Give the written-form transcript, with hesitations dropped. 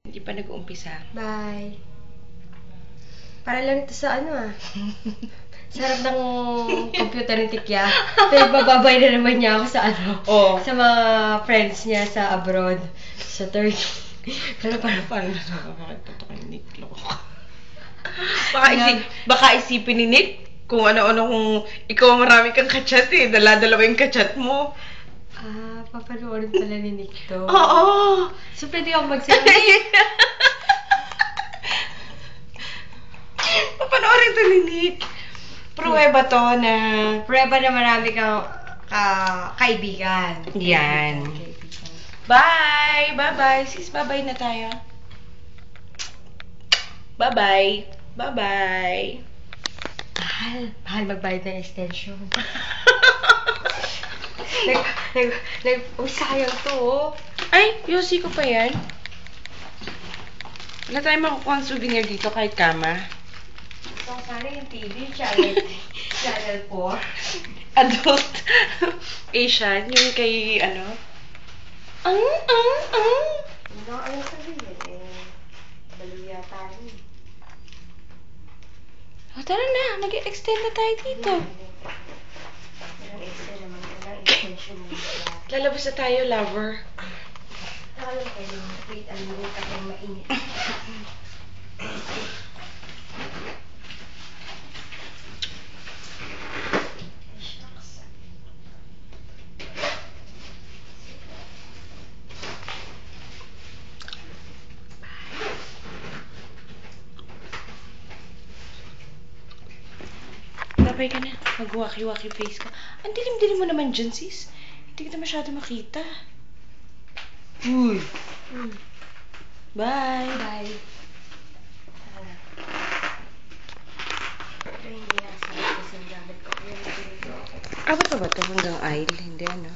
Hindi pa nag-uumpisa. Bye. Para lang ito sa ano sa harap ng computer ni Tikya. Pinagpababay na naman niya ako sa ano. Oh. Sa mga friends niya sa abroad. Sa Turkey. Paano na nakakakita kay Nick? Baka isipin ni Nick kung ano-ano kung ikaw marami kang kachat eh. Dala-dalawa yung kachat mo. Papanoorin pala ni Nick to. Oo. So, pwede ako mag-send. Papanoorin to ni Nick. Pruweba to na... Pruweba na marami kang kaibigan. Yan. Bye! Bye-bye. Sis, bye-bye na tayo. Bye-bye. Bye-bye. Mahal magbayad ng extension. Sayang to, oh. Ay, Yossi ko pa yan. Wala tayong makukuha ang souvenir dito kahit kama. So, sana yung TV, Channel 4. Adult Asian, yung kay ano? Ano sabihin, baluya tayo. O, tara na. Mag-extend na tayo dito. Lalabas na tayo, lover. Alam ko yung wait, mo kapag mainit. Babay ka na. Mag-waki-waki face ka. Ang dilim-dilim mo naman dyan, sis. Hindi kita masyado makita. Uy. Bye. Bye. Hindi na sa yung gamit ko. Abot pa ba ito hanggang aisle? Hindi, ano?